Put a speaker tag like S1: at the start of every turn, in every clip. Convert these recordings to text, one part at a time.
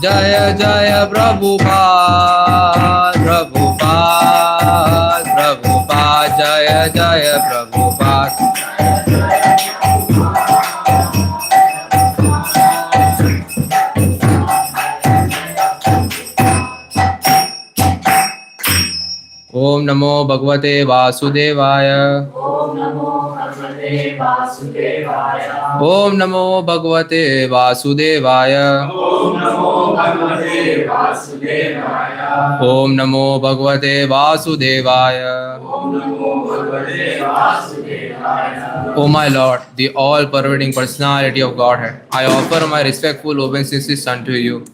S1: Jaya Jaya Prabhupada, Prabhupada, Prabhupada, Jaya Jaya Prabhupada. Om Namo Bhagavate Vasudevaya.
S2: Om Namo Bhagavate Vasudevaya.
S1: Om Namo Bhagavate Vasudevaya.
S2: Om Namo Bhagavate Vasudevaya.
S1: Om Namo Bhagavate Vasudevaya.
S2: Om Namo Bhagavate Vasudevaya.
S1: O my Lord, the all-pervading personality of Godhead, I offer my respectful obeisances unto you.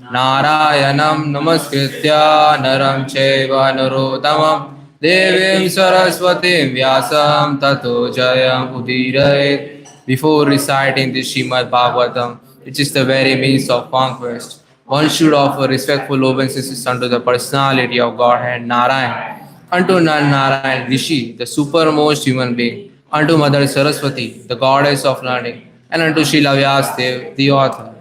S1: Narayanam namaskritya naram chaiva narottamam devim saraswatim vyasam tato jayam udirayet. Before reciting the Srimad Bhagavatam, which is the very means of conquest, one should offer respectful obeisances unto the personality of Godhead Narayan, unto Narayan Rishi, the supermost human being, unto Mother Saraswati, the goddess of learning, and unto Srila Vyasdev, the author.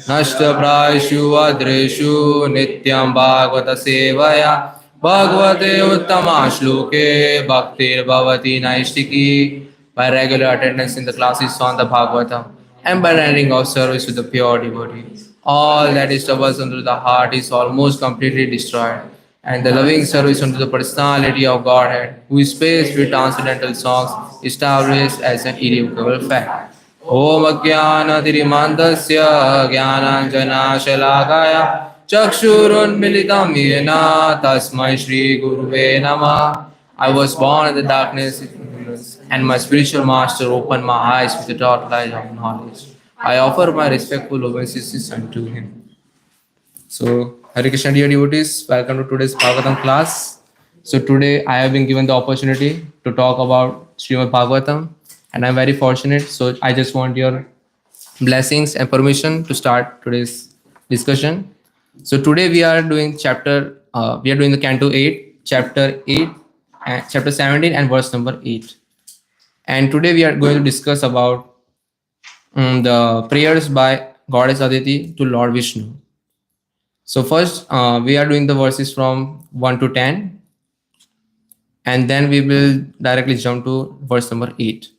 S1: Nashtaprayashu adreshu nityam bhagavata sevaya bhagavate uttama shloke bhaktir bhavati naishtiki. By regular attendance in the classes on the Bhagavatam and by rendering of service to the pure devotee, all that is troubles under the heart is almost completely destroyed, and the loving service unto the personality of Godhead, who is praised with transcendental songs, established as an irrevocable fact. Om Ajnanatirimandasya Jnananjanashalakaya Chakshurunmilitam Yena Tasmai Shri Guruve Namah. I was born in the darkness and my spiritual master opened my eyes with the dark light of knowledge. I offer my respectful obeisances unto him. So, Hare Krishna dear devotees, welcome to today's Bhagavatam class. So today I have been given the opportunity to talk about Srimad Bhagavatam, and I'm very fortunate. So I just want your blessings and permission to start today's discussion. So today we are doing the Canto 8, Chapter 8, and Chapter 17 and verse number 8. And today we are going to discuss about the prayers by Goddess Aditi to Lord Vishnu. So first, we are doing the verses from 1 to 10, and then we will directly jump to verse number 8.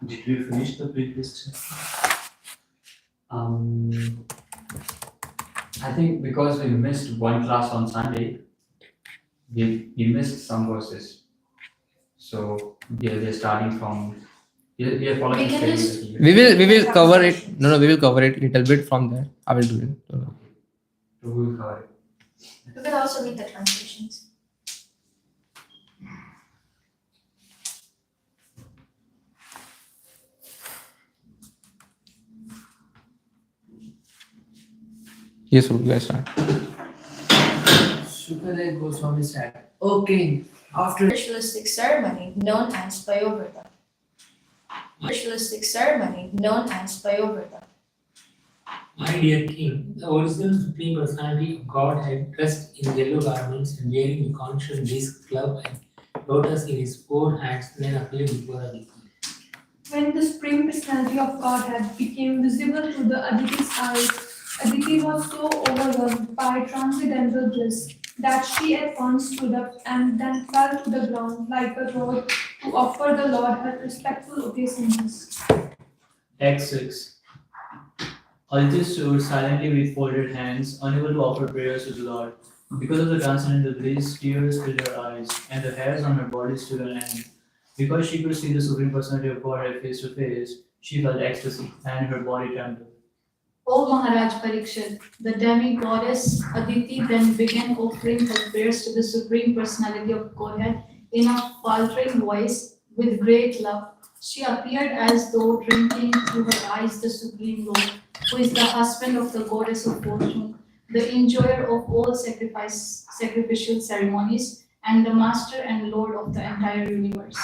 S3: Did we finish the previous
S2: I think because we missed one class on Sunday, we missed some verses. So we are starting from. We are following.
S4: We can just-
S1: We will cover it. No, we will cover it a little bit from there. I will do it.
S2: We will cover it.
S4: You can also read the translations.
S1: Yes, you guys start.
S5: Shukadev Goswami said, O king, after
S4: Ritualistic ceremony known as Payovrata. Ritualistic ceremony known as Payovrata.
S6: My dear king, the original Supreme Personality of Godhead, dressed in yellow garments and wearing a conchal disc club and lotus in his four hands, then appeared before Aditi.
S7: When the Supreme Personality of Godhead became visible to the Aditi's eyes, Aditi was so overwhelmed by transcendental bliss that she at once stood up and then fell to the ground like a road to offer the Lord her respectful obeisances.
S5: Text 6. Aditi stood silently with folded hands, unable to offer prayers to the Lord. Because of the transcendental bliss, tears filled her eyes, and the hairs on her body stood on end. Because she could see the Supreme Personality of Godhead face to face, she felt ecstasy, and her body trembled.
S8: O Maharaj Parikshit, the demi-goddess Aditi then began offering her prayers to the Supreme Personality of Godhead in a faltering voice with great love. She appeared as though drinking through her eyes the Supreme Lord, who is the husband of the goddess of fortune, the enjoyer of all sacrificial ceremonies, and the master and lord of the entire universe.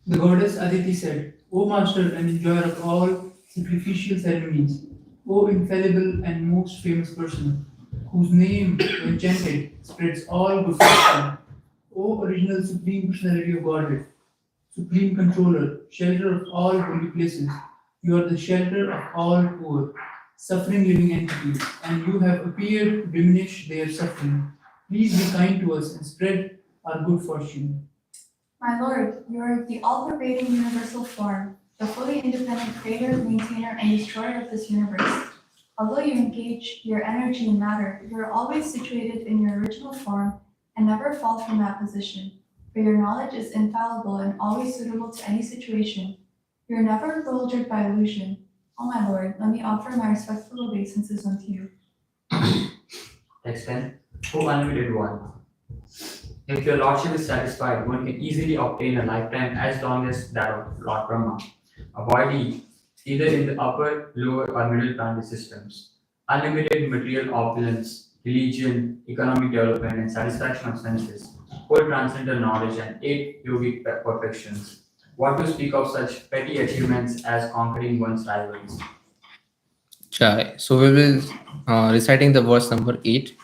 S9: The goddess Aditi said, O master and enjoyer of all sacrificial ceremonies, O infallible and most famous person, whose name, when chanted, spreads all good fortune, O original Supreme Personality of Godhead, Supreme Controller, shelter of all holy places, You are the shelter of all poor, suffering living entities, and you have appeared to diminish their suffering. Please be kind to us and spread our good fortune.
S10: My Lord, you are the all-pervading universal form, the fully independent creator, maintainer, and destroyer of this universe. Although you engage your energy in matter, you are always situated in your original form and never fall from that position. For your knowledge is infallible and always suitable to any situation. You are never bewildered by illusion. Oh my Lord, let me offer my respectful obeisances unto you.
S2: Text 10. O unlimited one. If your lordship is satisfied, one can easily obtain a lifetime as long as that of Lord Brahma, a body either in the upper, lower, or middle planetary systems. Unlimited material opulence, religion, economic development, and satisfaction of senses, full transcendental knowledge, and 8 yogic perfections. What to speak of such petty achievements as conquering one's rivals?
S1: Chai. So we will reciting the verse number 8.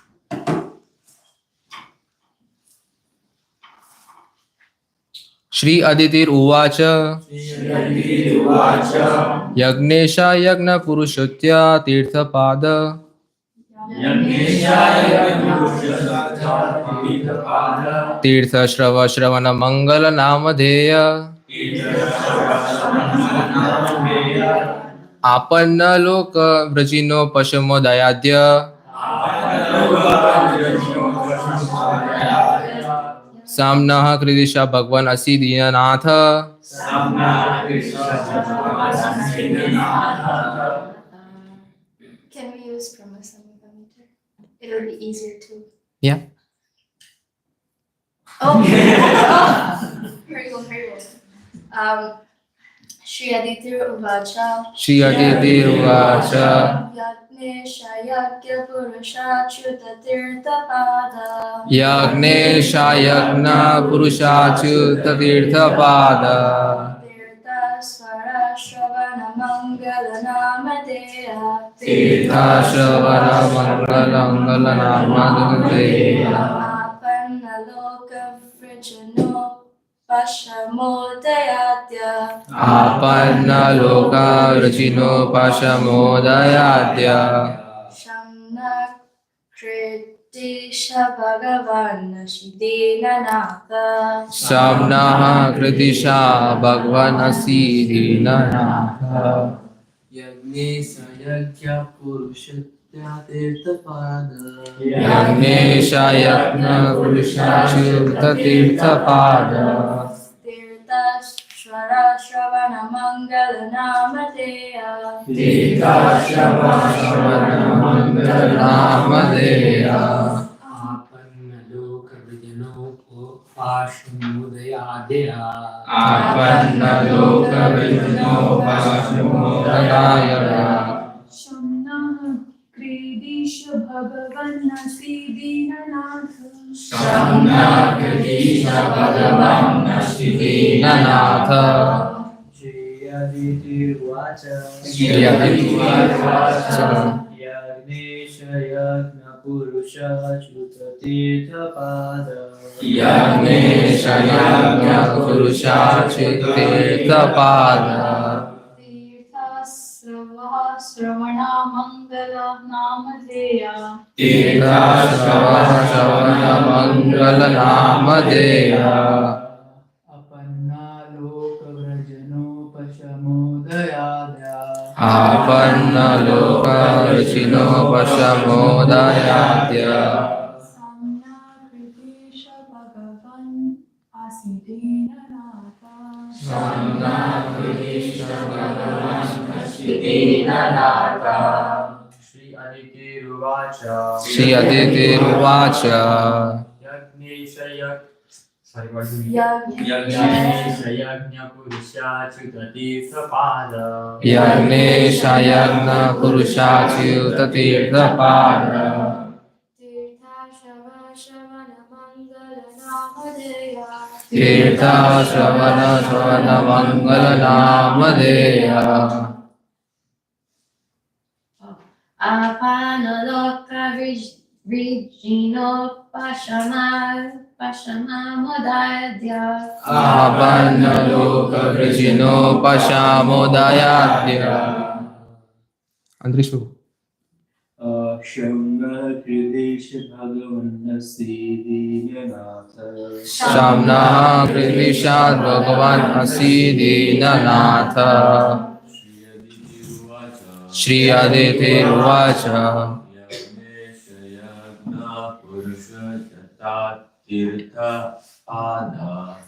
S1: Shri अदितिर उवाच यज्ञेशा यज्ञपुरुषोत्या तीर्थपाद तीर्थश्रव श्रवण मंगल नामधेय आपन्न लोक व्रजिनो पशमो दयाद्य सामनः कृदिशा भगवान असि Deenanath
S4: Can we use Brahmasamhita? It'll be easier too.
S1: Yeah.
S4: Oh, very good, very good. Shri Aditya Uvacha.
S1: Shri Aditya Uvacha
S4: Yagnesha Yagya Purusha Chuta Tirtha Pada.
S1: Yagnesha Yagna Purushachyuta Tirtha Pada
S4: Tirtha Swara Shravana Mangala Namadeya.
S1: Tirtha Shravana Mangala Namadeya
S4: Apanna Loka Vrijano Pashamodayatya.
S1: Apanna Loka Vrajino Pashamodayadya
S4: Shamna Kritisha Bhagavan Shidina Natha.
S1: Sabnaha Kritisha Bhagwan Asi Dinanatha
S3: Yagnesha Yagya Purushatya Tirthapada.
S1: Yagnesha Yagna Purushachyuta Tirtha Pada
S4: Tirtha Shvara Shravana Mangala Namadeya.
S1: Tirtha Shravana Mangala Namadeya
S6: Apanna loka vijano pashamudayadya.
S1: Apanna Loka Vijno Pashamodayadya
S7: Shamna Kridisha Bhagavan Nasidinanath.
S1: Samna Kritisha Bhagavan Dinanatha
S5: Shri Aditi Vacha.
S1: Shri Aditya Uvacha
S5: Yagnesha Yagna Purusha Chuta Tirtha Pada.
S1: Yagnesha Yagna Purushachyuta Tirtha Pada
S8: Tirtha Srava Sravana Mangala Namadeya.
S1: Tirtha Shravana Mangala Namadeya
S9: Apanna Loka Vrajano Pashamodayadya.
S1: Apanna Loka Vrajino Pashamodayadya
S7: Samna Kritisha Bhagavan Asidinanatha.
S1: Samna Kritisha Bhagavan Dinanatha
S2: Shri Aditi Ruvacha.
S1: Shri Aditya Uvacha
S2: Yagnesha Yag. Sorry, what do you mean?
S4: Yagya.
S2: Yagnesha Yagna Purusha Chuta Tirtha Pada.
S1: Yagnesha Yagna Purushachyuta Tirtha Pada
S4: Tirtha Shava Shavana Mangala Namadeya.
S1: Tirtha Shravana Mangala Namadeya
S4: Apanaloka Vijino Pashamad. पशमामुदायद्य
S1: आपन्नलोकवृजिनोपशामोदयाद्य अंतरिक्ष
S3: शृङ्गहृदेश भगवन्नसि दीननाथ
S1: शाम्नः कृष्णात् भगवान् असि Deenanath Shri अदितिरुवाच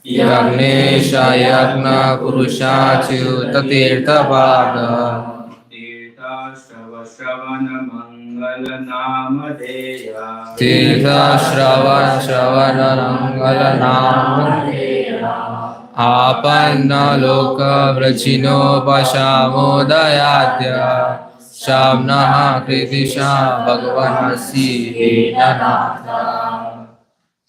S1: Yagnesh यज्ञपुरुषाच्युततीर्थपाद तीर्थश्रवणमङ्गलनामधेया आपन्नलोकवृजिनोपशामोदयाद्य शाम्नः Kritisha भगवन्नसि Deenanath.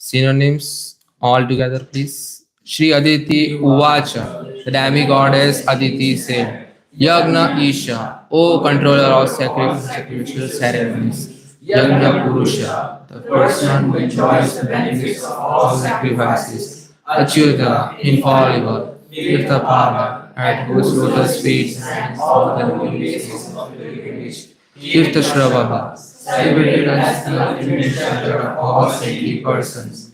S1: Synonyms all together, please. Shri Aditi Uvacha, the demigoddess Aditi said, Yagna Isha, O controller of sacrificial ceremonies. Yagna Purusha, the person who enjoys the benefits of all sacrifices. Achyuta, infallible. Tirthapada, at whose lotus feet stands all the glorious of the pilgrimage. Tirthashravaha, celebrated as the ultimate shelter of all saintly persons.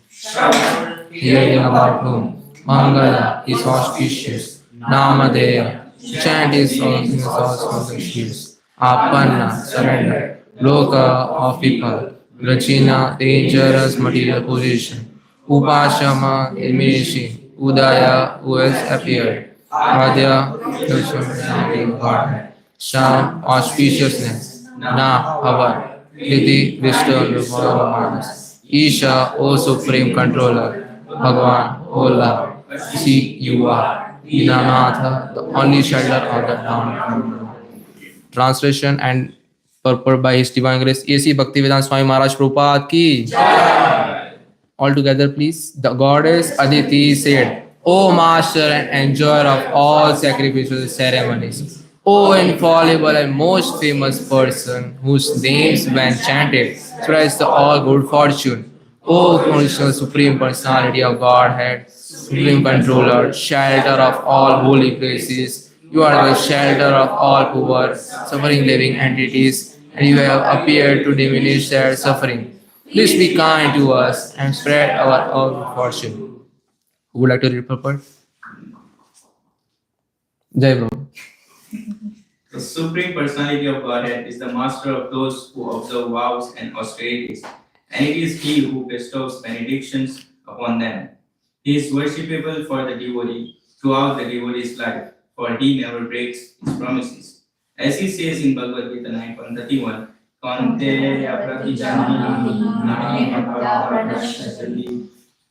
S1: Hearing about whom Mangala is auspicious, Namadeya, chant is also auspicious, Apanna, surrender, Loka, of people, Rachina, dangerous material position, Upashama, imaging, Udaya, who has appeared, Adya, the Godhead, Sham, auspiciousness, Na, our, Kriti, wisdom, reformers, Isha, O Supreme Controller, Bhagwan, O Lord, see you are, Dinanatha, the only shelter of the down. Translation and purport by His Divine Grace A.C. Bhaktivedanta Swami Maharaj Prabhupada ki. All together, please. The goddess Aditi said, O Master and enjoyer of all sacrificial ceremonies, O infallible and most famous person, whose names when chanted spreads the all good fortune, O Conditional Supreme Personality of Godhead, Supreme Controller, shelter of all holy places, you are the shelter of all poor, suffering living entities, and you have appeared to diminish their suffering. Please be kind to us and spread our own fortune. Who would like to read purport? Jai Prabhu.
S11: The Supreme Personality of Godhead is the master of those who observe vows and austerities, and it is He who bestows benedictions upon them. He is worshipable for the devotee throughout the devotee's life, for He never breaks His promises. As He says in Bhagavad Gita 9.31,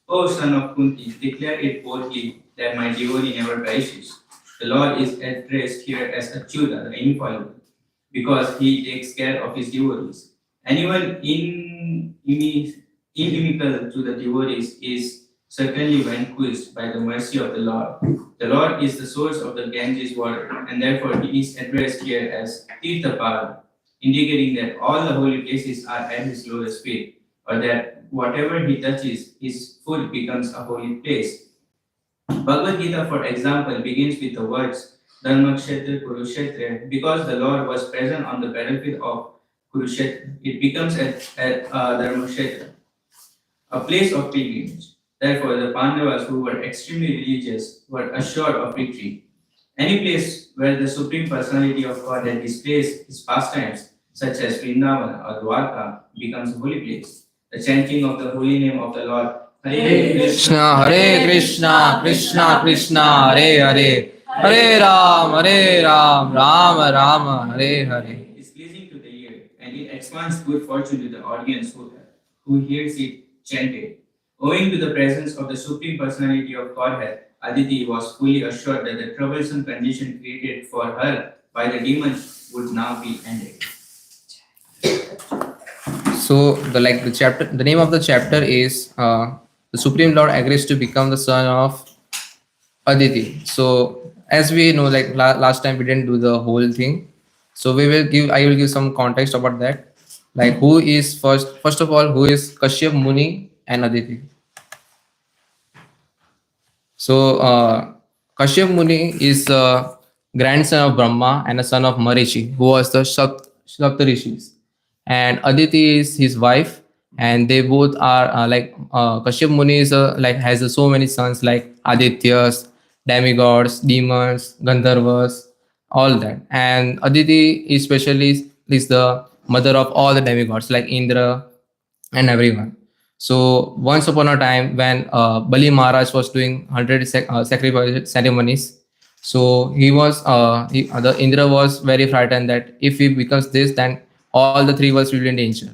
S11: O son of Kunti, declare it boldly that my devotee never perishes. The Lord is addressed here as Achyuta, the infallible, because He takes care of His devotees. Anyone inimical to the devotees is certainly vanquished by the mercy of the Lord. The Lord is the source of the Ganges water, and therefore He is addressed here as Tirthapad, indicating that all the holy places are at His lotus feet, or that whatever He touches, His foot becomes a holy place. Bhagavad Gita, for example, begins with the words Dharmakshetra Kurukshetra. Because the Lord was present on the battlefield of Kurukshetra, it becomes a Dharmakshetra, a place of pilgrimage. Therefore, the Pandavas, who were extremely religious, were assured of victory. Any place where the Supreme Personality of Godhead displays His pastimes, such as Vrindavan or Dwarka, becomes a holy place. The chanting of the holy name of the Lord, Hare
S1: Krishna, Krishna Krishna, Hare Hare, Hare Ram, Ram Ram, Hare Hare.
S11: is pleasing to the ear, and it expands good fortune to the audience who hears it chanted. Owing to the presence of the Supreme Personality of Godhead, Aditi was fully assured that the troublesome condition created for her by the demons would now be ended.
S1: So the name of the chapter is the Supreme Lord agrees to become the son of Aditi. So as we know, like last time we didn't do the whole thing. So I will give some context about that. Like who is first of all, who is Kashyap Muni and Aditi? So Kashyap Muni is a grandson of Brahma and a son of Marichi, who was the Saptarishis. And Aditi is his wife, and they both are Kashyap Muni is like has so many sons like Adityas, demigods, demons, Gandharvas, all that. And Aditi especially is the mother of all the demigods like Indra and everyone. So once upon a time, when Bali Maharaj was doing 100 sacrifice ceremonies, so the Indra was very frightened that if he becomes this, then all the three worlds will be in danger.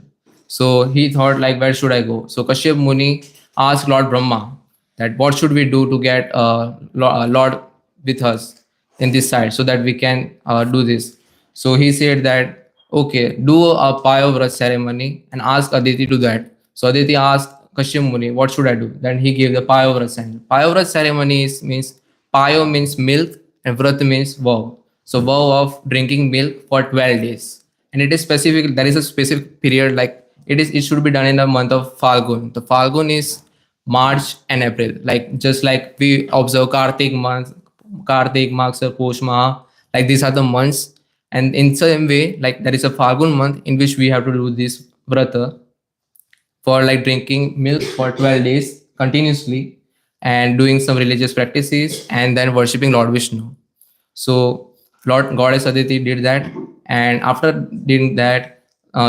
S1: So he thought like, where should I go? So Kashyap Muni asked Lord Brahma that what should we do to get Lord with us in this side so that we can do this. So he said that, okay, do a Payavrat ceremony and ask Aditi to that. So Aditi asked Kashyap Muni, what should I do? Then he gave the Payavrat ceremony. Payavrat ceremony means, Payo means milk and Vrat means vow. So vow of drinking milk for 12 days. And it is specific, there is a specific period like it should be done in the month of Falgun. The Falgun is March and April. Like just like we observe Kartik month, Kartik, Maksar, Posh, Maha, like these are the months. And in same way, like there is a Falgun month in which we have to do this vrata for like drinking milk for 12 days continuously and doing some religious practices and then worshipping Lord Vishnu. So Lord Goddess Aditi did that, and after doing that,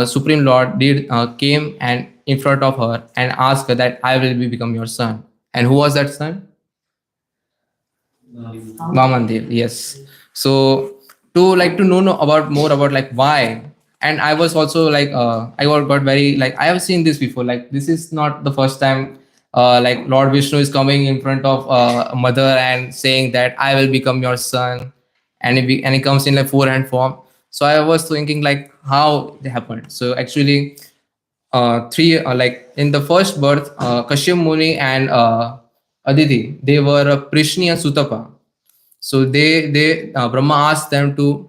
S1: Supreme Lord did came and in front of her and asked her that I will become your son. And who was that son? Vamandev, yes. So to know about more about like why, and I was also like got very like I have seen this before. Like this is not the first time like Lord Vishnu is coming in front of a mother and saying that I will become your son, and it comes in like four-hand form. So I was thinking like how they happened. So actually, three like in the first birth, Kashyap Muni and Aditi, they were Prishni and Sutapa. So they Brahma asked them to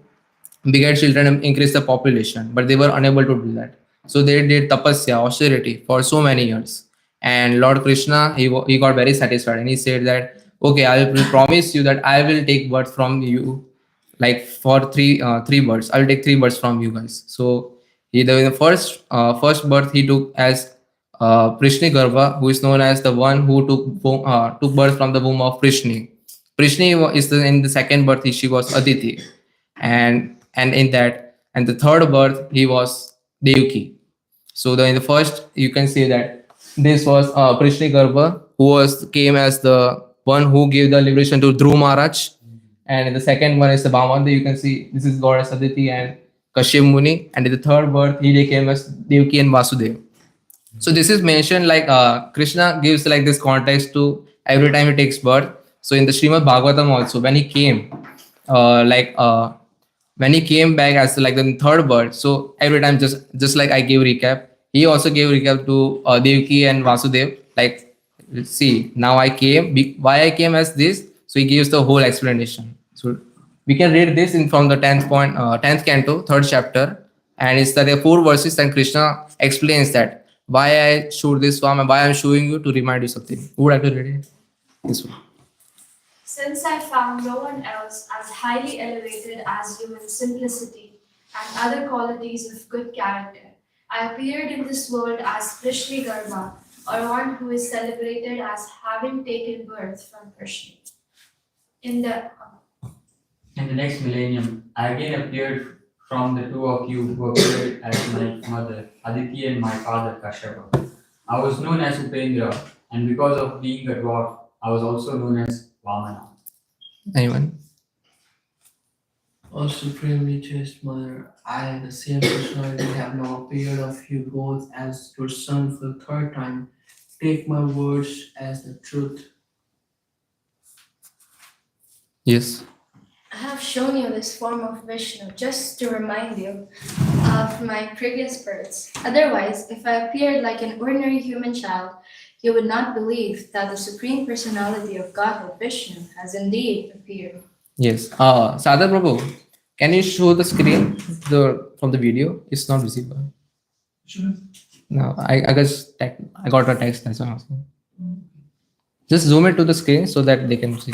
S1: beget children and increase the population, but they were unable to do that. So they did tapasya, austerity for so many years. And Lord Krishna, he got very satisfied and he said that, okay, I will promise you that I will take birth from you, like for three birds. I will take three birds from you guys. So in the first birth he took as Prishni Garbha, who is known as the one who took birth from the womb of Prishni. Prishni is in the second birth she was Aditi, and in that and the third birth he was Devaki. So in the first you can say that this was Prishni Garbha, who came as the one who gave the liberation to Dhruv Maharaj, and in the second one is the Bhamanda. You can see this is Goddess Aditi and Kashyap Muni, and in the third birth he came as Devaki and Vasudev. So this is mentioned like Krishna gives like this context to every time he takes birth. So in the Srimad Bhagavatam also, when he came, when he came back as like the third birth, so every time just like I gave recap, he also gave recap to Devaki and Vasudev. Like, see, now I came, why I came as this. So he gives the whole explanation. So we can read this in from the 10th canto, third chapter, and it's that there are 4 verses, and Krishna explains that why I showed this form and why I'm showing you to remind you something. Who would like to read it? This one.
S12: Since I found no one else as highly elevated as human simplicity and other qualities of good character, I appeared in this world as Prishni Garbha, or one who is celebrated as having taken birth from Prishni. In the
S2: next millennium, I again appeared from the two of you who appeared as my mother, Aditi, and my father, Kashyapa. I was known as Upendra, and because of being a dwarf, I was also known as Vamana.
S1: Anyone?
S3: O supremely chaste mother, I, the same personality, have now appeared of you both as your son for the third time. Take my words as the truth.
S1: Yes.
S4: I have shown you this form of Vishnu just to remind you of my previous births. Otherwise, if I appeared like an ordinary human child, you would not believe that the Supreme Personality of Godhead, Vishnu, has indeed appeared.
S1: Yes. Sadar Prabhu, can you show the screen from the video? It's not visible.
S9: Sure.
S1: No, I got a text, that's what I'm asking. Just zoom it to the screen so that they can see.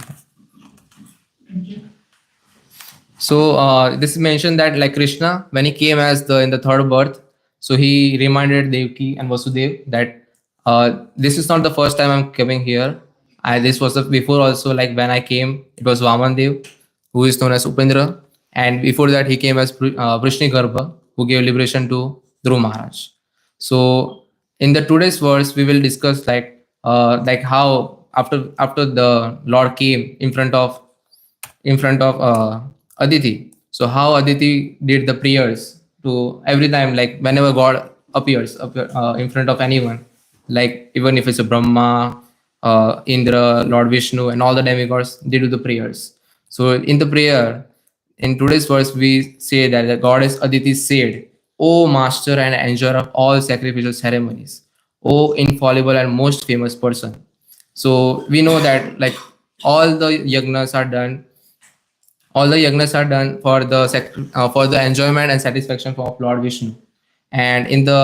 S1: So this is mentioned that like Krishna, when he came as the in the third birth, so he reminded Devki and Vasudev that this is not the first time I'm coming here. This was before also, like when I came, it was Vaman Dev, who is known as Upendra, and before that he came as Vrishni Garbha, who gave liberation to Dhruv Maharaj. So in the today's verse, we will discuss like how after the Lord came in front of Aditi. So how Aditi did the prayers to every time, like whenever God appear in front of anyone, like even if it's a Brahma, Indra, Lord Vishnu, and all the demigods, they do the prayers. So in the prayer, in today's verse, we say that the goddess Aditi said, "O master and enjoyer of all sacrificial ceremonies, O infallible and most famous person." So we know that like all the yagnas are done for the for the enjoyment and satisfaction of Lord Vishnu. And in the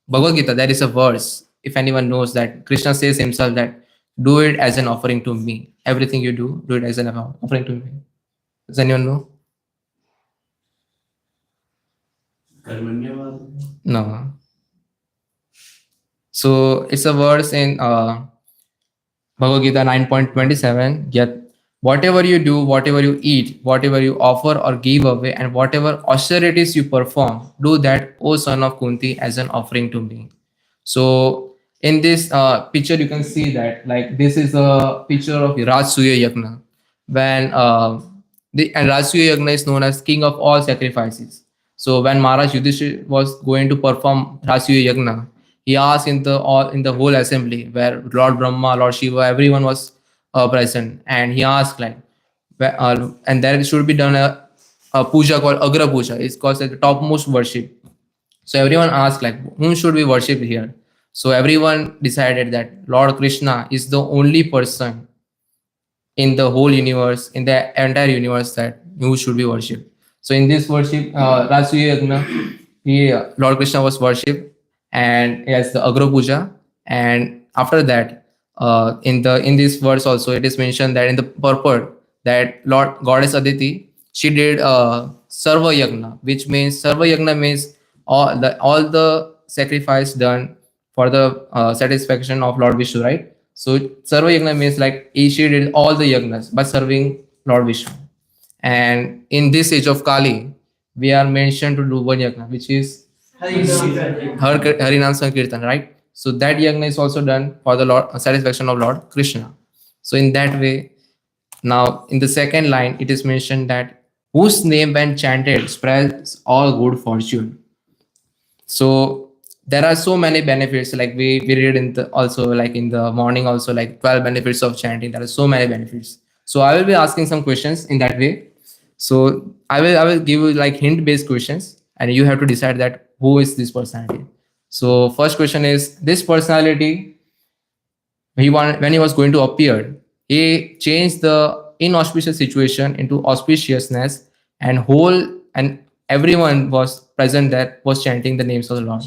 S1: Bhagavad Gita, there is a verse, if anyone knows, that Krishna says himself that do it as an offering to me. Everything you do it as an offering to me. Does anyone know? No. So it's a verse in Bhagavad Gita 9.27. Yet whatever you do, whatever you eat, whatever you offer or give away, and whatever austerities you perform, do that, O son of Kunti, as an offering to me. So in this picture, you can see that like this is a picture of Rajsuya Yagna, when and Rajsuya Yagna is known as king of all sacrifices. So when Maharaj Yudhishthira was going to perform Rajsuya Yagna, he asked in the whole assembly where Lord Brahma, Lord Shiva, everyone was present, and he asked like, and there should be done a puja called Agra Puja. It's called the topmost worship. So everyone asked like, whom should we worship here? So everyone decided that Lord Krishna is the only person in the whole universe, in the entire universe, that who should be worshipped. So in this worship, Rasuya Yagna, Lord Krishna was worshipped, and yes, the Agra Puja. And after that, in this verse also, it is mentioned that in the purport that Lord Goddess Aditi, she did Sarva Yagna, which means Sarva Yagna means all the sacrifice done for the satisfaction of Lord Vishnu, right? So Sarva Yagna means like she did all the yagnas by serving Lord Vishnu. And in this age of Kali, we are mentioned to do one yagna, which is Harinam Sankirtan, right? So that yagna is also done for the Lord satisfaction of Lord Krishna. So in that way, now in the second line, it is mentioned that whose name when chanted spreads all good fortune. So there are so many benefits, like we read in the also like in the morning also, like 12 benefits of chanting. There are so many benefits. So I will be asking some questions in that way. So I will give you like hint based questions, and you have to decide that who is this personality. So first question is, this personality, when he was going to appear, he changed the inauspicious situation into auspiciousness, and everyone was present that was chanting the names of the Lord.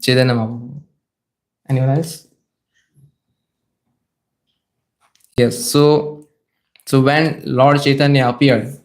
S1: Chaitanya Mahaprabhu. Anyone else? Yes. So when Lord Chaitanya appeared,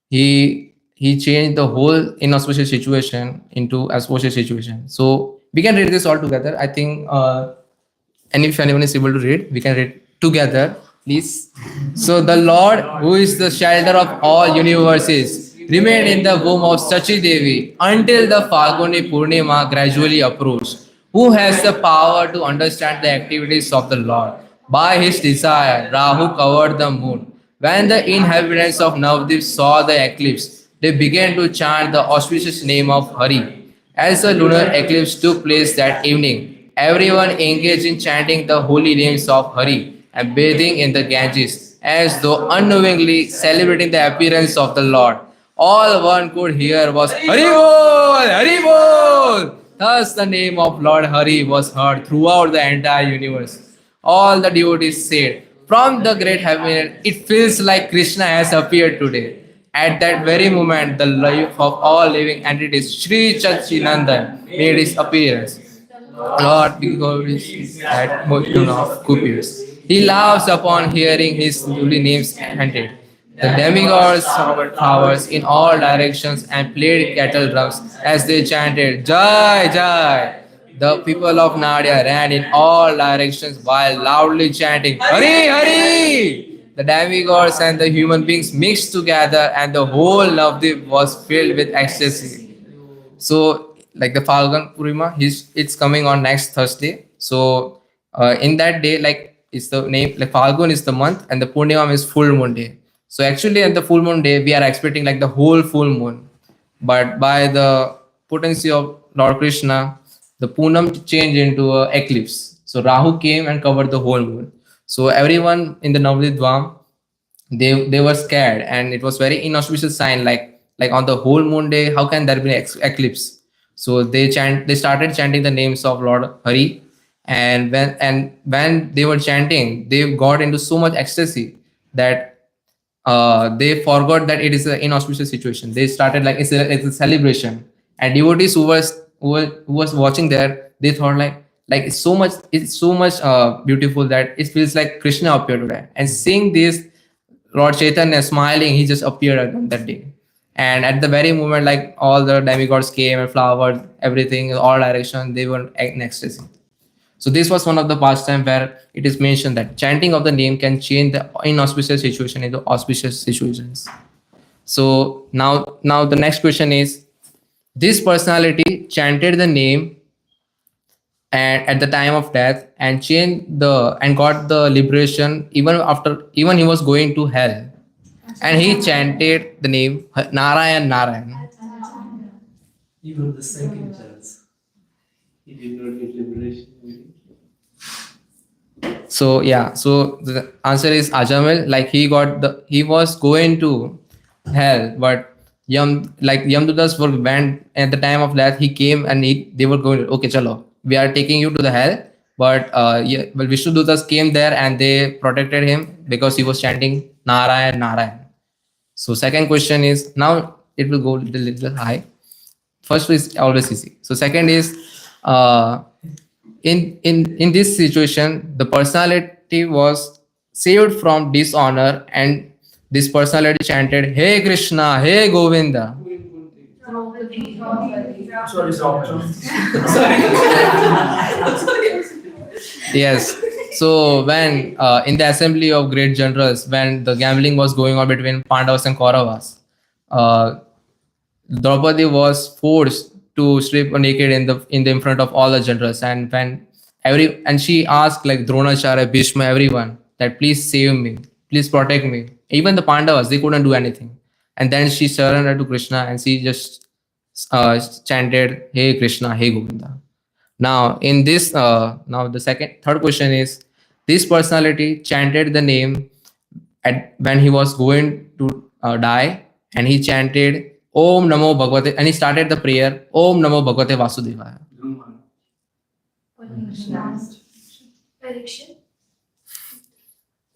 S1: he changed the whole inauspicious situation into auspicious situation. So we can read this all together. I think, and if anyone is able to read, we can read together, please. So the Lord, who is the shelter of all universes, remained in the womb of Sachi Devi until the Falguni Purnima gradually approached. Who has the power to understand the activities of the Lord? By his desire, Rahu covered the moon. When the inhabitants of Navadip saw the eclipse, they began to chant the auspicious name of Hari. As the lunar eclipse took place that evening, everyone engaged in chanting the holy names of Hari and bathing in the Ganges, as though unknowingly celebrating the appearance of the Lord. All one could hear was Hari Bol, Hari Bol. Thus the name of Lord Hari was heard throughout the entire universe. All the devotees said, from the great heaven, it feels like Krishna has appeared today. At that very moment, the life of all living entities, Sri Chachinandan, made his appearance. Lord, because that motion of Cupids. He laughs upon hearing his newly names chanted. The demigods showered flowers in all directions and played kettle drums as they chanted, Jai, Jai. The people of Nadia ran in all directions while loudly chanting, Hari, Hari. The demigods and the human beings mixed together, and the whole Navdeep was filled with ecstasy. So, like the Falgun Purima, it's coming on next Thursday. So, in that day, like it's the name, like Falgun is the month, and the Purnima is full moon day. So, actually, at the full moon day, we are expecting like the whole full moon. But by the potency of Lord Krishna, the Poonam changed into a eclipse. So, Rahu came and covered the whole moon. So, everyone in the Navadvip Dham, they were scared, and it was very inauspicious sign, like on the whole moon day how can there be an eclipse. So they started chanting the names of Lord Hari, and when they were chanting, they got into so much ecstasy that they forgot that it is an inauspicious situation. They started like it's a celebration, and devotees who was watching there, they thought like it's so much beautiful that it feels like Krishna appeared today. And seeing this, Lord Chaitanya smiling, he just appeared on that day. And at the very moment, like all the demigods came and flowers, everything, all direction, they were in ecstasy. So this was one of the pastime where it is mentioned that chanting of the name can change the inauspicious situation into auspicious situations. So now the next question is, this personality chanted the name and at the time of death and changed the and got the liberation even he was going to hell, and he chanted the name Narayan Narayan.
S5: He was the second chance. He did not get liberation.
S1: So yeah, so the answer is Ajamil. Like he was going to hell, but Yamdutas were banned at the time of death. He came and they were going, okay, chalo, we are taking you to the hell. But yeah, well, Vishnudutas came there and they protected him because he was chanting Narayan Narayan. So second question is, now it will go a little high. First is always easy. So second is, in this situation, the personality was saved from dishonor, and this personality chanted, Hey Krishna, Hey Govinda. Yes. So when in the assembly of great generals, when the gambling was going on between Pandavas and Kauravas, uh, Draupadi was forced to strip naked in front of all the generals, and she asked like Dronacharya, Bhishma, everyone that please save me, please protect me. Even the Pandavas, they couldn't do anything, and then she surrendered to Krishna and she just chanted, Hey Krishna, Hey Govinda. Now in this, now the third question is, this personality chanted the name when he was going to die, and he chanted Om Namo Bhagavate, and he started the prayer Om Namo Bhagavate Vasudevaya.
S12: Prediction.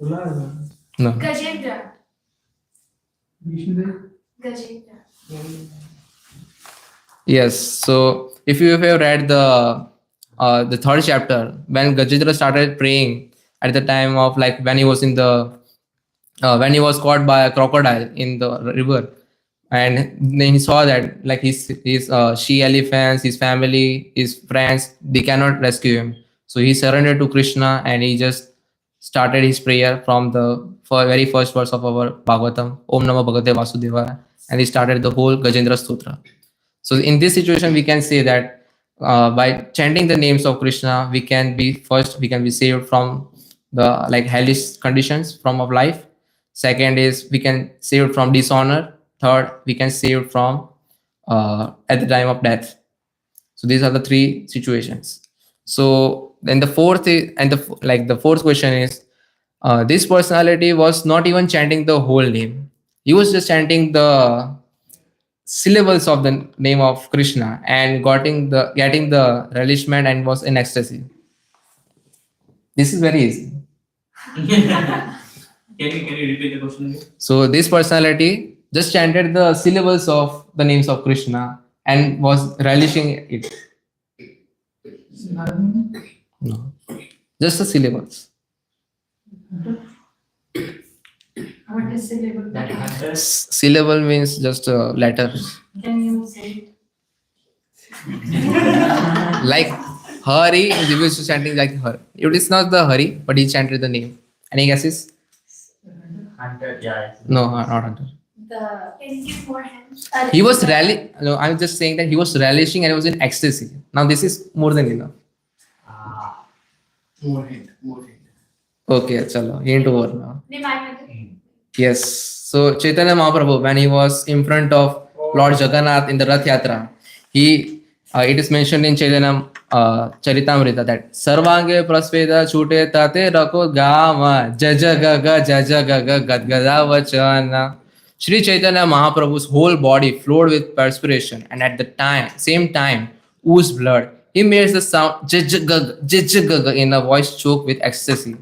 S1: No.
S12: Gajendra.
S9: Vishnu
S12: Gajendra.
S1: Yes. So if you have read the third chapter, when Gajendra started praying at the time of like when he was when he was caught by a crocodile in the river, and then he saw that like his she elephants, his family, his friends, they cannot rescue him. So he surrendered to Krishna and he just started his prayer from the very first verse of our Bhagavatam, Om Namo Bhagavate Vasudevaya, and he started the whole Gajendra Stotra. So in this situation, we can say that by chanting the names of Krishna, we can be saved from the like hellish conditions from of life. Second is we can save from dishonor. Third, we can save from at the time of death. So these are the three situations. So then the fourth the fourth question is, this personality was not even chanting the whole name. He was just chanting the syllables of the name of Krishna and getting the relishment and was in ecstasy. This is very easy.
S11: Can you repeat the question again?
S1: So this personality just chanted the syllables of the names of Krishna and was relishing it. No. Just the syllables.
S8: What is syllable?
S2: That hunter.
S1: Syllable means just letters.
S8: Can you say?
S1: Like Hari, he was chanting like her. It is not the Hari, but he chanted the name. Any guesses?
S2: Hunter, yeah.
S1: No, not Hunter.
S12: Can you give more hints?
S1: He was No, I'm just saying that he was relishing and he was in ecstasy. Now this is more than enough.
S3: More hint, more hint.
S1: Okay, chalo, hint over now.
S12: Remind
S1: Yes. So Chaitanya Mahaprabhu, when he was in front of Lord Jagannath in the Rath Yatra, it is mentioned in Chaitanya Charitamrita that Sarvange prasveda chute tate rako gama jaja gaga gadgada vachana. Sri Chaitanya Mahaprabhu's whole body flowed with perspiration and at the same time oozed blood. He made the sound jaja in a voice choked with ecstasy.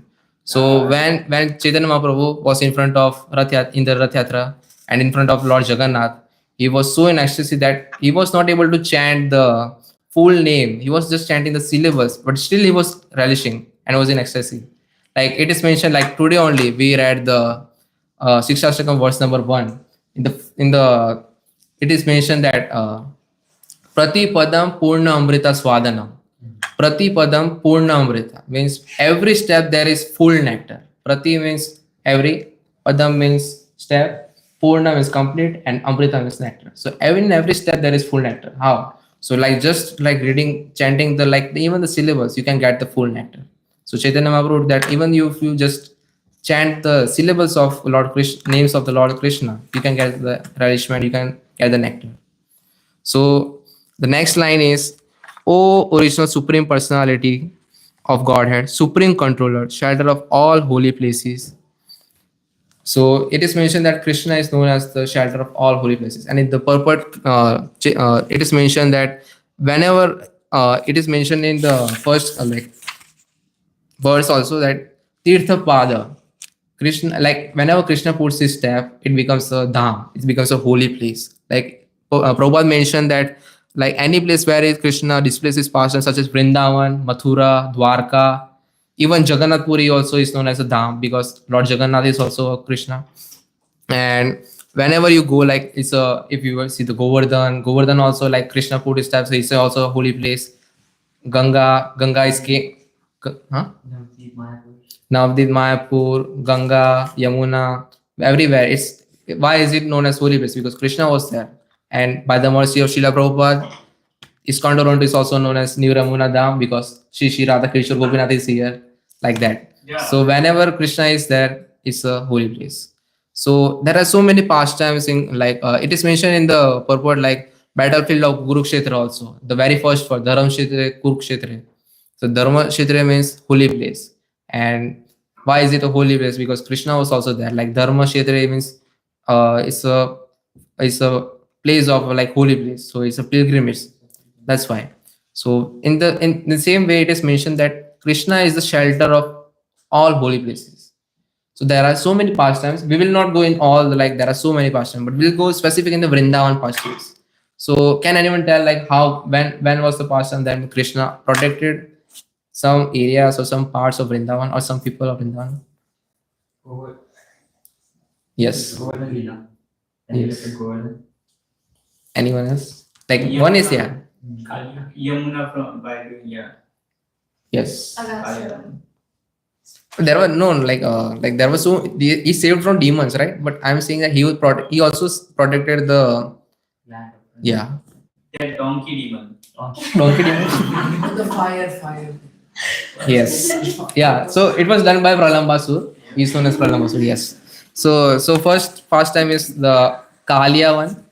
S1: So when Chaitanya Mahaprabhu was in front of in the Rath Yatra and in front of Lord Jagannath, he was so in ecstasy that he was not able to chant the full name. He was just chanting the syllables, but still he was relishing and was in ecstasy. Like it is mentioned, like today only we read the Sikshastakam verse number 1. It is mentioned that Prati Padam Purna Amrita Swadanam. Prati Padam Purna Amrita means every step there is full nectar. Prati means every, Padam means step, Purna means complete, and Amrita means nectar. So in every step there is full nectar. How? So like just like reading, chanting even the syllables, you can get the full nectar. So Chaitanya Mahaprabhu that even if you just chant the syllables of Lord Krishna, names of the Lord Krishna, you can get the relishment, you can get the nectar. So the next line is, O original Supreme Personality of Godhead, Supreme Controller, Shelter of all holy places. So it is mentioned that Krishna is known as the shelter of all holy places. And in the purport, it is mentioned that whenever it is mentioned in the first verse also that Tirtha Pada, Krishna, like whenever Krishna puts his step, it becomes a dham, it becomes a holy place. Like Prabhupada mentioned that like any place where Krishna displays his pastures such as Vrindavan, Mathura, Dwarka, even Jagannath Puri also is known as a dham because Lord Jagannath is also a Krishna. And whenever you go, like if you see the Govardhan also like Krishna put his steps, so it's also a holy place. Ganga is Navadvip, Mayapur, Ganga, Yamuna, everywhere. Why is it known as holy place? Because Krishna was there. And by the mercy of Srila Prabhupada, ISKCON Toronto is also known as New Ramuna Dham because Shri Radha Krishna Gopinath is here, like that. Yeah. So whenever Krishna is there, it's a holy place. So there are so many pastimes in it is mentioned in the purport like battlefield of Kurukshetra also. The very first for Dharam Kshetra, Kurukshetra. So Dharma Kshetra means holy place. And why is it a holy place? Because Krishna was also there. Like Dharma Kshetra means it's a place of like holy place. So it's a pilgrimage. That's why. So in the same way, it is mentioned that Krishna is the shelter of all holy places. So there are so many pastimes. We will not go in all there are so many pastimes, but we'll go specific in the Vrindavan pastimes. So can anyone tell like how when was the pastime that Krishna protected some areas or some parts of Vrindavan or some people of Vrindavan? Yes. Yes. Anyone else? Like
S11: Yamuna.
S1: one is yeah.
S11: Yamuna from Bible, yeah.
S1: Yes. There were no there was he saved from demons, right? But I'm saying that he also protected the yeah.
S11: That donkey demon.
S1: Donkey demon.
S3: The fire.
S1: Yes. Yeah. So it was done by Pralambasur. He's known as Pralambasur. Yes. So first time is the Kalia one.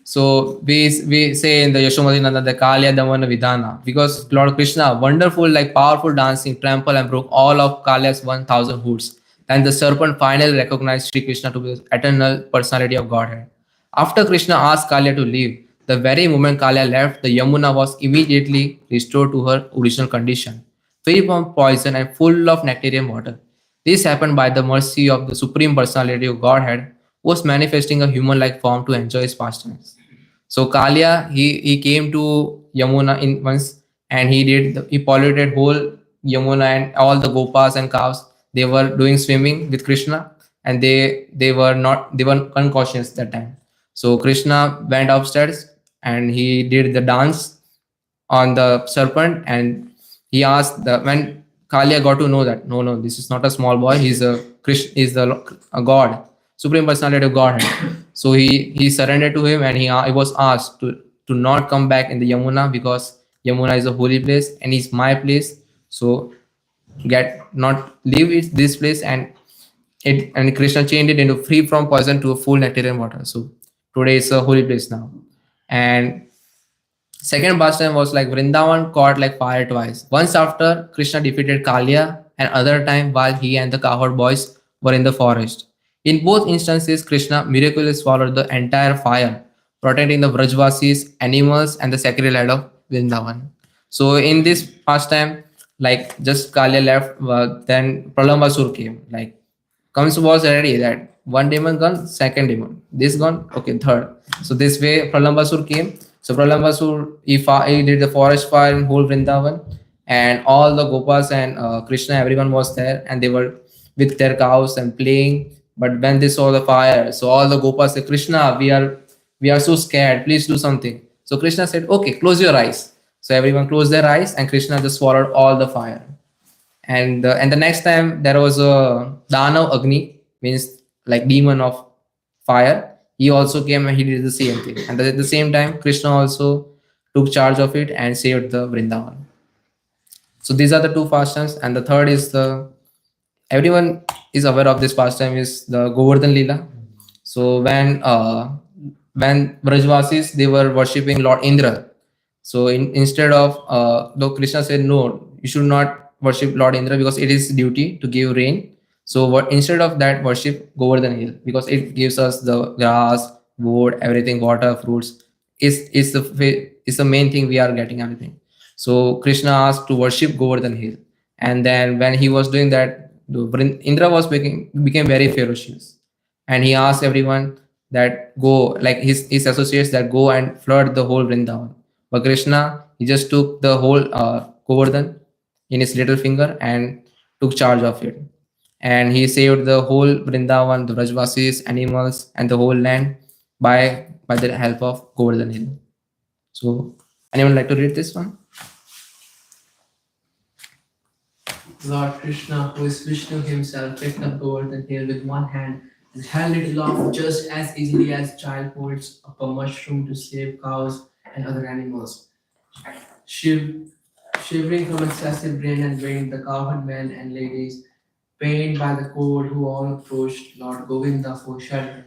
S1: So we say in the Yashomadhi Nanda the Kalya Damana Vidhana because Lord Krishna, wonderful, like powerful dancing, trampled and broke all of Kalya's 1,000 hoods. And the serpent finally recognized Sri Krishna to be the eternal personality of Godhead. After Krishna asked Kalya to leave, the very moment Kalya left, the Yamuna was immediately restored to her original condition, free from poison and full of nectarian water. This happened by the mercy of the Supreme Personality of Godhead, who was manifesting a human-like form to enjoy his pastimes. So Kalya, he came to Yamuna once and he polluted whole Yamuna, and all the gopas and cows, they were doing swimming with Krishna, and they were unconscious that time. So Krishna went upstairs and he did the dance on the serpent, and he asked the when Kalia got to know that no, this is not a small boy, he's a Krishna, is the a god, supreme personality of Godhead. So he surrendered to him, and he was asked to not come back in the Yamuna, because Yamuna is a holy place and it's my place. So get not leave it this place, and Krishna changed it into free from poison to a full nectarian water. So today it's a holy place now. And second pastime was like Vrindavan caught like fire twice. Once after Krishna defeated Kalia, and other time while he and the cowherd boys were in the forest. In both instances, Krishna miraculously swallowed the entire fire, protecting the Vrajvasis, animals, and the sacred land of Vrindavan. So in this pastime, like just Kalia left, then Pralambasur came. Like comes was ready that one demon gone, second demon, this gone, okay, third. So this way Pralambasur came. So Pralambasur, he did the forest fire in whole Vrindavan, and all the Gopas and Krishna, everyone was there, and they were with their cows and playing. But when they saw the fire, so all the Gopas said, Krishna, we are so scared, please do something. So Krishna said, okay, close your eyes. So everyone closed their eyes, and Krishna just swallowed all the fire. And the next time there was a Danav Agni, means like demon of fire. He also came and he did the same thing. And at the same time, Krishna also took charge of it and saved the Vrindavan. So these are the two pastimes, and the third is the everyone is aware of this pastime is the Govardhan Leela. So when Brajvasis, they were worshipping Lord Indra. So instead of though Krishna said no, you should not worship Lord Indra because it is duty to give rain. So what instead of that, worship Govardhan Hill because it gives us the grass, wood, everything, water, fruits. Is the main thing we are getting everything. So Krishna asked to worship Govardhan Hill, and then when he was doing that, Indra was became very ferocious, and he asked everyone that go like his associates that go and flood the whole Vrindavan. But Krishna, he just took the whole Govardhan in his little finger and took charge of it. And he saved the whole Vrindavan, the Vrajvasis, animals, and the whole land by the help of Govardhan Hill. So, anyone like to read this one?
S3: Lord Krishna, who is Vishnu himself, picked up Govardhan Hill with one hand and held it aloft just as easily as a child holds up a mushroom to save cows and other animals. Shivering from excessive rain and wind, the cowherd men and ladies, pained by the cold, who all approached Lord Govinda for shelter.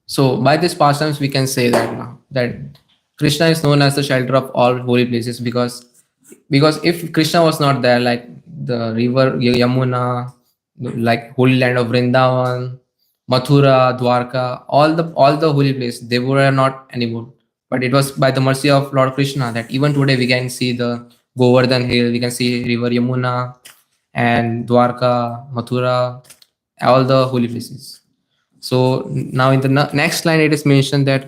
S1: So, by this pastimes, we can say that now that Krishna is known as the shelter of all holy places because if Krishna was not there, like the river Yamuna, like holy land of Vrindavan, Mathura, Dwarka, all the holy places, they were not anymore. But it was by the mercy of Lord Krishna that even today we can see the Govardhan Hill, we can see river Yamuna and Dwarka, Mathura, all the holy places. So now in the next line it is mentioned that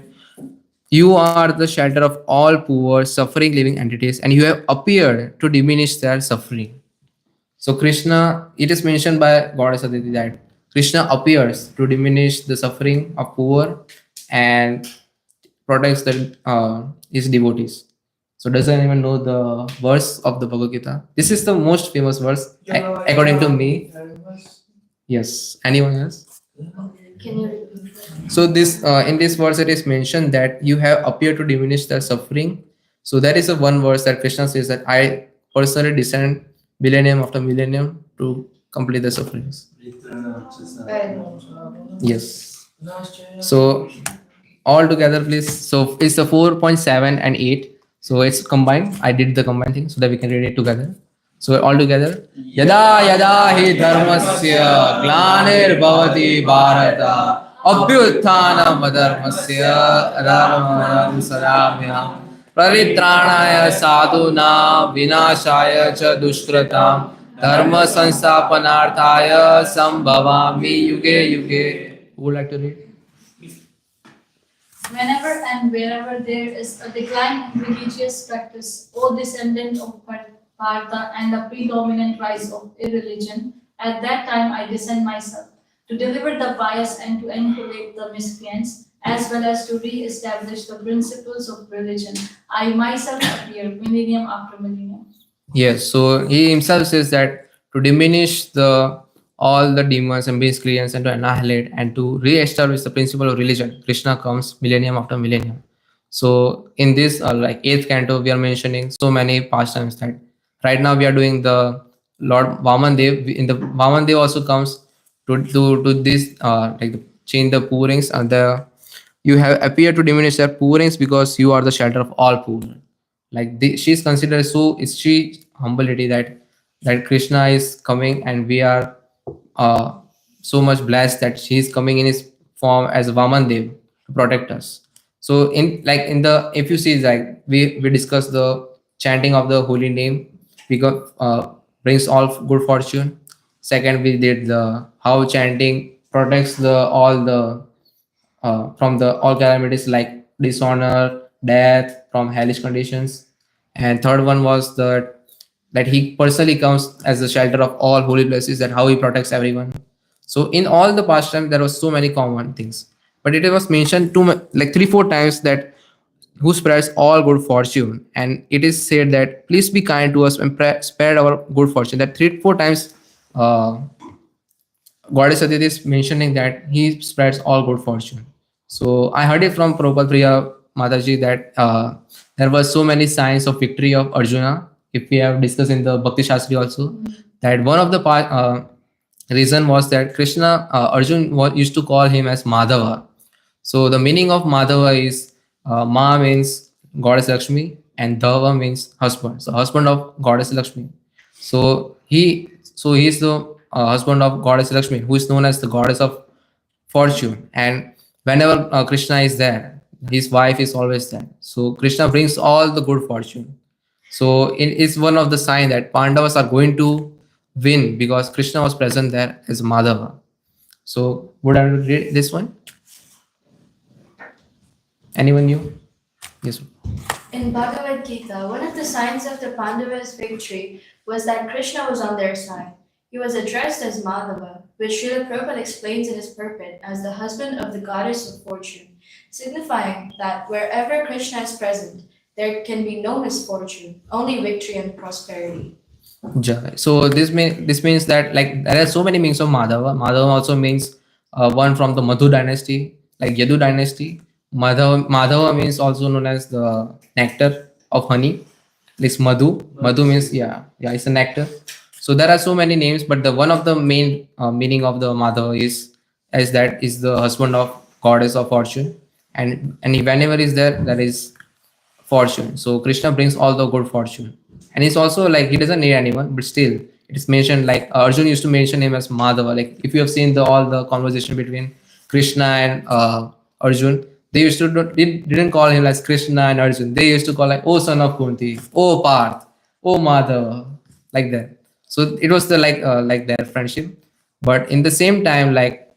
S1: you are the shelter of all poor, suffering living entities, and you have appeared to diminish their suffering. So Krishna, it is mentioned by Goddess Aditi that Krishna appears to diminish the suffering of poor and protects his devotees. So does anyone know the verse of the Bhagavad Gita? This is the most famous verse according to me. Yes. Anyone else?
S4: Can you repeat?
S1: So this in this verse it is mentioned that you have appeared to diminish their suffering. So that is the one verse that Krishna says that I personally descend millennium after millennium to complete the sufferings. Yes. So all together, please. So it's the 4.7 and 8. So it's combined. I did the combined thing so that we can read it together. So all together. Yada yada hi dharmasya glanir bhavati bharata abhyutthana madharmasya adharmanam saramya paritranaya sadhuna vinashaya cha dushkratam dharma sansthapanarthaya sambhavami yuge yuge. Who would like to read?
S8: Whenever and wherever there is a decline in religious practice, O descendant of Partha, and a predominant rise of irreligion, at that time I descend myself to deliver the pious and to annihilate the miscreants, as well as to re-establish the principles of religion. I myself appear millennium after millennium.
S1: Yes, so he himself says that to diminish the all the demons and miscreants and to annihilate and to re-establish the principle of religion, Krishna comes millennium after millennium. So in this like eighth canto, we are mentioning so many pastimes that right now we are doing the Lord Vaman Dev. In the Vaman Dev also comes to this like the, change the pourings and the you have appeared to diminish their pourings because you are the shelter of all poor. Like she's considered so is she humility that Krishna is coming and we are uh, so much blessed that she is coming in his form as Vaman Dev to protect us. So in like in the if you see like we discussed the chanting of the holy name, we got brings all good fortune. Second, we did the how chanting protects the all the from the all calamities like dishonor, death, from hellish conditions. And third one was that he personally comes as the shelter of all holy places, that how he protects everyone. So in all the past time, there was so many common things, but it was mentioned like 3 4 times that who spreads all good fortune, and it is said that please be kind to us and spread our good fortune. That 3 4 times. Goddess Aditi is mentioning that he spreads all good fortune. So I heard it from Prabhupada Priya Mataji that there were so many signs of victory of Arjuna. If we have discussed in the Bhakti Shastri also, that one of the reason was that Krishna, Arjun used to call him as Madhava. So the meaning of Madhava is Ma means Goddess Lakshmi and Dhava means husband. So husband of Goddess Lakshmi. So he is the husband of Goddess Lakshmi, who is known as the goddess of fortune. And whenever Krishna is there, his wife is always there. So Krishna brings all the good fortune. So it is one of the sign that Pandavas are going to win because Krishna was present there as Madhava. So would I read this one? Anyone new? Yes.
S4: In Bhagavad Gita, one of the signs of the Pandavas' victory was that Krishna was on their side. He was addressed as Madhava, which Srila Prabhupada explains in his purport as the husband of the goddess of fortune, signifying that wherever Krishna is present, there can be no misfortune, only victory and prosperity.
S1: Jai. So this means that like there are so many meanings of Madhava. Madhava also means one from the Madhu dynasty, like Yadu dynasty. Madhava means also known as the nectar of honey. This Madhu. Madhu means yeah, it's a nectar. So there are so many names, but the one of the main meaning of the Madhava is as that is the husband of goddess of fortune, and whenever is there, that is fortune. So Krishna brings all the good fortune, and he's also like he doesn't need anyone, but still it is mentioned like Arjun used to mention him as Madhava. Like if you have seen the all the conversation between Krishna and Arjun, they used to didn't call him as Krishna and Arjun. They used to call like, "Oh son of Kunti, oh Parth, oh Madhava," like that. So it was the like their friendship, but in the same time like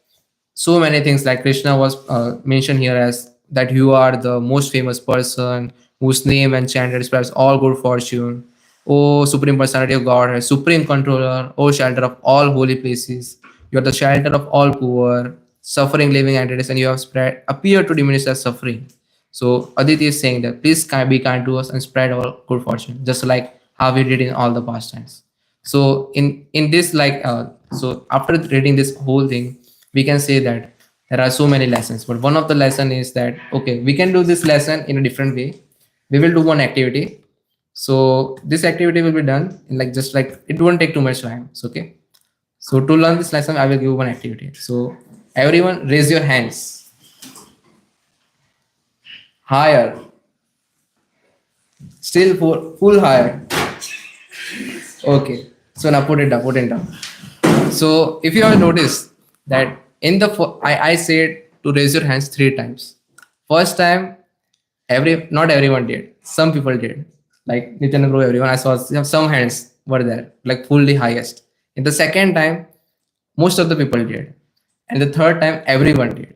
S1: so many things like Krishna was mentioned here as that you are the most famous person whose name and chant spreads all good fortune. O Supreme Personality of God, Supreme Controller, O shelter of all holy places, you are the shelter of all poor, suffering living entities, and you have spread appear to diminish their suffering. So Aditi is saying that please be kind to us and spread our good fortune, just like how we did in all the past times. So in this so after reading this whole thing, we can say that there are so many lessons, but one of the lesson is that okay, we can do this lesson in a different way. We will do one activity. So this activity will be done in like just like it won't take too much time. So okay, so to learn this lesson I will give one activity. So everyone raise your hands higher, still full higher. Okay, so now put it down. So if you have noticed that in the I said to raise your hands 3 times. First time, not everyone did. Some people did. Like Nityan Guru, everyone. I saw some hands were there, like fully highest. In the second time, most of the people did, and the third time, everyone did.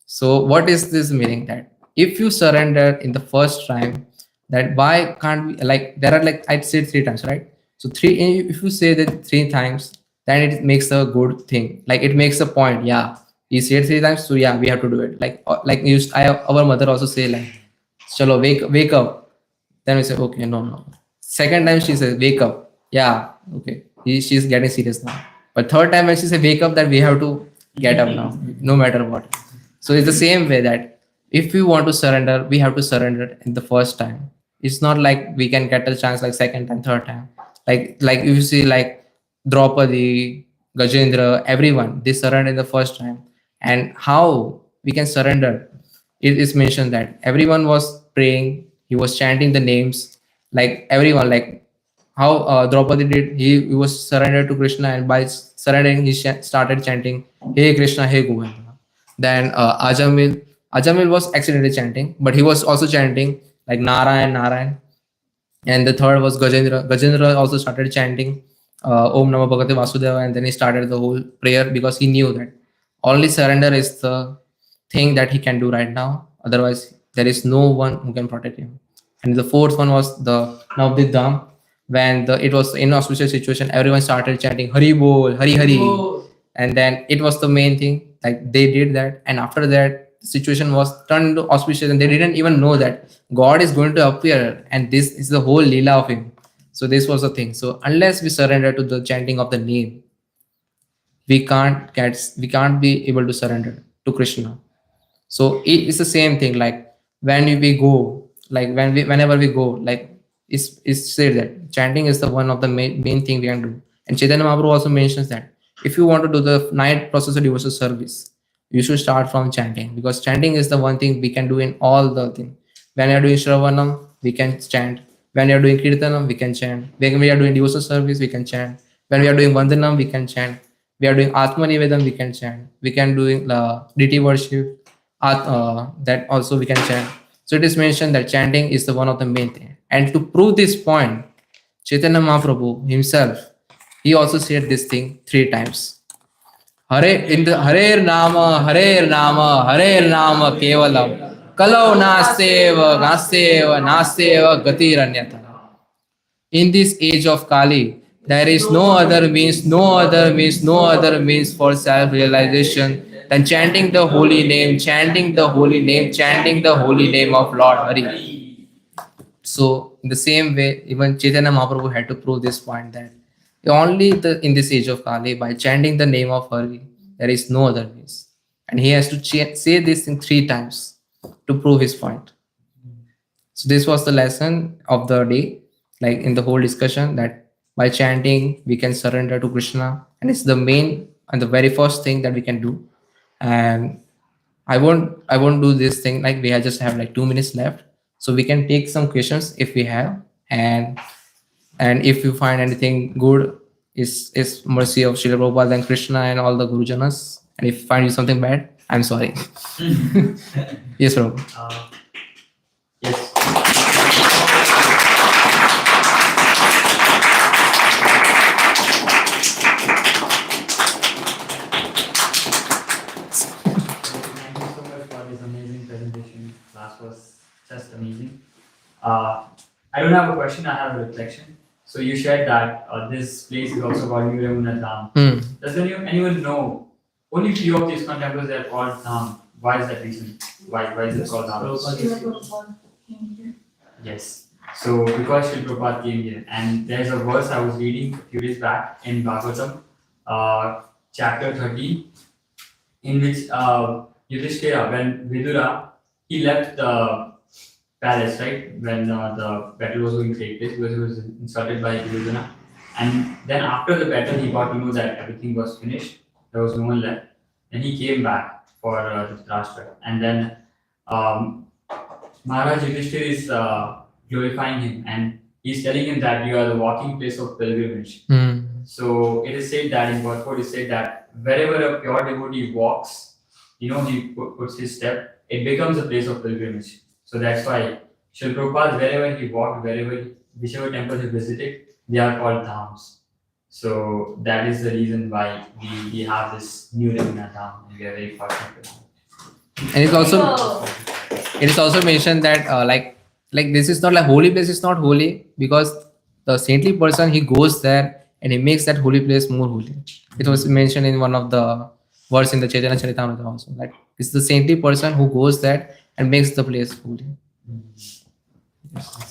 S1: So what is this meaning that if you surrender in the first time, that why can't we, like there are like I'd say three times, right? So three, if you say that three times, then it makes a good thing. Like it makes a point. Yeah, he said three times, so yeah, we have to do it. Like our mother also say like, "Chalo, wake up." Then we say, "Okay, no, no." Second time she says, "Wake up." Yeah, okay. She's getting serious now. But third time when she says, "Wake up," that we have to get up now, no matter what. So it's the same way that if we want to surrender, we have to surrender in the first time. It's not like we can get a chance like second time, third time. Like if you see like Draupadi, Gajendra, everyone, they surrender in the first time. And how we can surrender? It is mentioned that everyone was praying, he was chanting the names, like everyone, like how Draupadi did, he was surrendered to Krishna, and by surrendering, he started chanting, "Hey Krishna, hey Govinda." Then Ajamil was accidentally chanting, but he was also chanting like Narayan, Narayan. And the third was Gajendra. Gajendra also started chanting Om Namo Bhagavate Vasudeva, and then he started the whole prayer because he knew that only surrender is the thing that he can do right now. Otherwise, there is no one who can protect him. And the fourth one was the Navdit Dham, when it was inauspicious situation, everyone started chanting Hari Bol, Hari Hari. And then it was the main thing, like they did that, and after that the situation was turned auspicious, and they didn't even know that God is going to appear, and this is the whole Leela of him. So this was the thing. So unless we surrender to the chanting of the name, we can't be able to surrender to Krishna. So it's the same thing. Like when we go, like whenever we go, like it's said that chanting is the one of the main thing we can do. And Chaitanya Mahaprabhu also mentions that if you want to do the night process of devotional service, you should start from chanting, because chanting is the one thing we can do in all the thing. When you're doing Shravanam, we can chant. When you're doing Kirtanam, we can chant. When we are doing devotional service, we can chant. When we are doing Vandanam, we can chant. We are doing Atma Nivedam, we can chant. We can do deity worship, that also we can chant. So it is mentioned that chanting is the one of the main thing. And to prove this point, Chaitanya Mahaprabhu himself, he also said this thing three times. Hare in the Harer Nama, Harer Nama, Harer Nama Kevalam. Kalau Nasteva, Nasteva, Nasteva, Gatiranyata. In this age of Kali, there is no other means, no other means, no other means for self-realization than chanting the holy name, chanting the holy name, chanting the holy name of Lord Hari. So in the same way, even Chaitanya Mahaprabhu had to prove this point that only in this age of Kali, by chanting the name of Hari, there is no other means. And he has to say this in three times to prove his point. So this was the lesson of the day, like in the whole discussion, that by chanting we can surrender to Krishna, and it's the main and the very first thing that we can do. And I won't do this thing, like we just have like 2 minutes left, so we can take some questions if we have, and if you find anything good, is mercy of Srila Prabhupada and Krishna and all the Gurujanas, and if you find you something bad, I'm sorry. Yes, Prabhu.
S2: Yes. Thank you so much for this amazing presentation. Class was just amazing. I don't have a question, I have a reflection. So you shared that this place is also called New Yamuna Dham. Does anyone know? Only few of these contemporaries are called Dham. Why is that reason? Why is it called Dham? Yes. So because Srila Prabhupada came here, and there's a verse I was reading a few days back in Bhagavatam, chapter 13, in which Yudhishthira, when Vidura, he left the palace, right, when the battle was going to take place, because he was insulted by Duryodhana. And then after the battle, he got to know that everything was finished, there was no one left. And he came back for Dhritarashtra. And then Maharaj Yudhishthira is glorifying him, and he's telling him that you are the walking place of pilgrimage. So it is said that in Godford, it is said that wherever a pure devotee walks, he puts his step, it becomes a place of pilgrimage. So that's why Srila Prabhupada, wherever he walked, whichever temple he visited, they are called dhams. So that is the reason why we have this new Yamuna Dham, and we are very fortunate.
S1: And it is also mentioned that like this is not like holy place is not holy because the saintly person he goes there and he makes that holy place more holy. It was mentioned in one of the verse in the Chaitanya Charitamrita also. Like it's the saintly person who goes there and makes the place holy.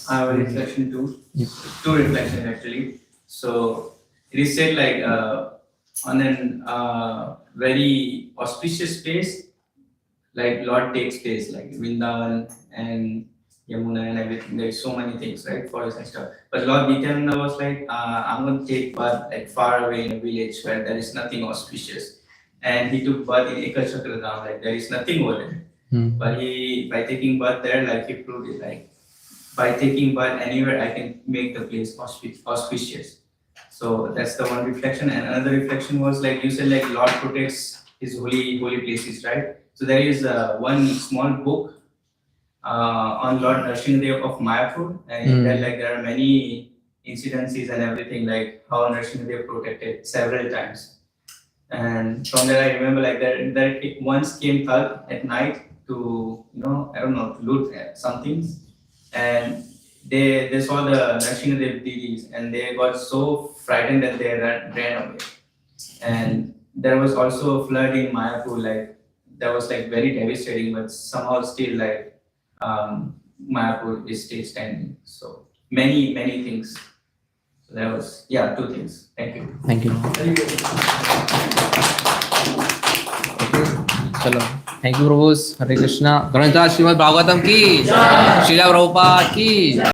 S11: I have a reflection too.
S1: Yep.
S11: Two reflections actually. So it is said like on an very auspicious place, like Lord takes place, like Vrindavan and Yamuna and everything. There is so many things, right? Forest and stuff. But Lord Nityananda was like, I'm going to take birth like far away in a village where there is nothing auspicious. And he took birth in Ekachakra Dham, like there is nothing over there. But he, by taking birth there, like he proved it, like by taking birth anywhere, I can make the place auspicious. So that's the one reflection. And another reflection was like you said, like Lord protects his holy places, right? So there is one small book on Lord Nrsimhadev of Mayapur, and in that, like there are many incidences and everything, like how Nrsimhadev protected several times. And from there, I remember like there once came Thug at night to I don't know, to loot something, and they saw the Nrsimhadev deities and they got so frightened that they ran away. And there was also a flood in Mayapur, like that was like very devastating, but somehow still like Mayapur is still standing. So many things. So that was two things. Thank you.
S1: Thank you. Okay. Chalo. Thank you, Prabhus. Hare Krishna. Granatha Srimad Bhagavatam ki. Srila Prabhupada ki.